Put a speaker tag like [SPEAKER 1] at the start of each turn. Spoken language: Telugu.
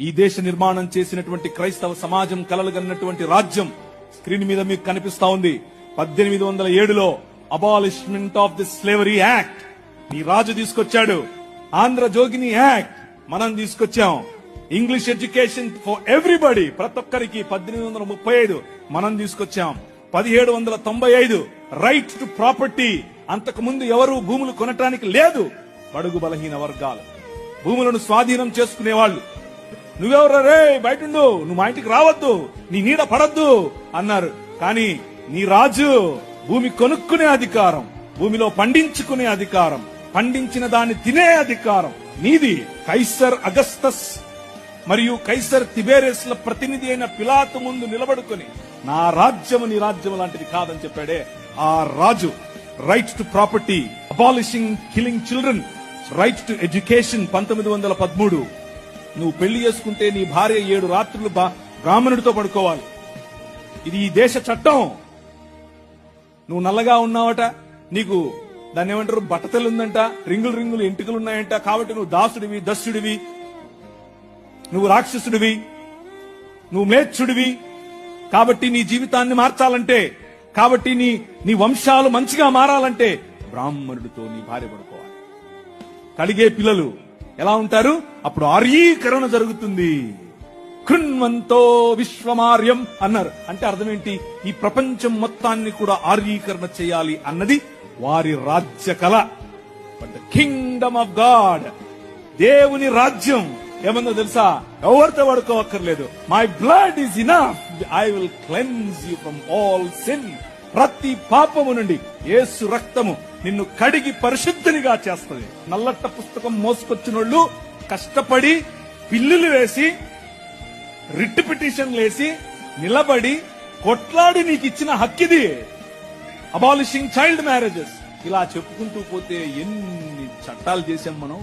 [SPEAKER 1] ఈ దేశ నిర్మాణం చేసినటువంటి క్రైస్తవ సమాజం కలలుగన్నటువంటి రాజ్యం స్క్రీన్ మీద మీకు కనిపిస్తా ఉంది. 1807లో abolishment of the slavery act ఈ రాజు తీసుకొచ్చాడు. ఆంధ్ర జోగిని యాక్ట్ మనం తీసుకొచ్చాం. ఇంగ్లీష్ ఎడ్యుకేషన్ ఫర్ ఎవ్రీబడి, ప్రతి ఒక్కరికి 1835 మనం తీసుకొచ్చాం. 1795 రైట్ టు ప్రాపర్టీ, అంతకు ముందు ఎవరు భూములు కొనటానికి లేదు. బడుగు బలహీన వర్గాలు భూములను స్వాధీనం చేసుకునేవాళ్లు. నువ్వెవరు రే, బయటుండు, నువ్వు మా ఇంటికి రావద్దు, నీ నీడ పడద్దు అన్నారు. కానీ నీ రాజు భూమి కొనుక్కునే అధికారం, భూమిలో పండించుకునే అధికారం, పండించిన దాన్ని తినే అధికారం నీది. కైసర్ అగస్తస్ మరియు కైసర్ తిబేరియస్ ల ప్రతినిధి అయిన పిలాతు ముందు నిలబడుకుని నా రాజ్యము నీ రాజ్యం లాంటిది కాదని చెప్పాడే ఆ రాజు. Right to property, abolishing killing children, right to education 1913. నువ్వు పెళ్లి చేసుకుంటే నీ భార్య 7 రాత్రులు బ్రాహ్మణుడితో పడుకోవాలి. ఇది ఈ దేశ చట్టం. నువ్వు నల్లగా ఉన్నావట, నీకు దాన్ని ఏమంటారు బట్టతలుందంట, రింగులు ఎంటుకలు ఉన్నాయంట, కాబట్టి నువ్వు దాసుడివి, దస్యుడివి, నువ్వు రాక్షసుడివి, నువ్వు మ్లేచ్ఛుడివి. కాబట్టి నీ జీవితాన్ని మార్చాలంటే, కాబట్టి నీ వంశాలు మంచిగా మారాలంటే బ్రాహ్మణుడితో నీ భార్య పడుకోవాలి. కలిగే పిల్లలు ఎలా ఉంటారు? అప్పుడు ఆర్యీకరణ జరుగుతుంది. కృణ్వంతో విశ్వమార్యం అన్నారు. అంటే అర్థం ఏంటి? ఈ ప్రపంచం మొత్తాన్ని కూడా ఆర్యీకరణ చేయాలి అన్నది వారి రాజ్య కళ. But the kingdom of God, దేవుని రాజ్యం ఏమన్నా తెలుసా? ఎవరితో పడుకోవక్కర్లేదు. My blood is enough, I will cleanse you from all sin. ప్రతి పాపము నుండి యేసు రక్తము నిన్ను కడిగి పరిశుద్ధునిగా చేస్తుంది. నల్లట్ట పుస్తకం మోసుకొచ్చినోళ్ళు కష్టపడి పిల్లులు వేసి రిట్ పిటిషన్లు వేసి నిలబడి కొట్లాడి నీకు ఇచ్చిన హక్కిది. అబాలిషింగ్ చైల్డ్ మ్యారేజెస్, ఇలా చెప్పుకుంటూ పోతే ఎన్ని చట్టాలు చేశాం మనం.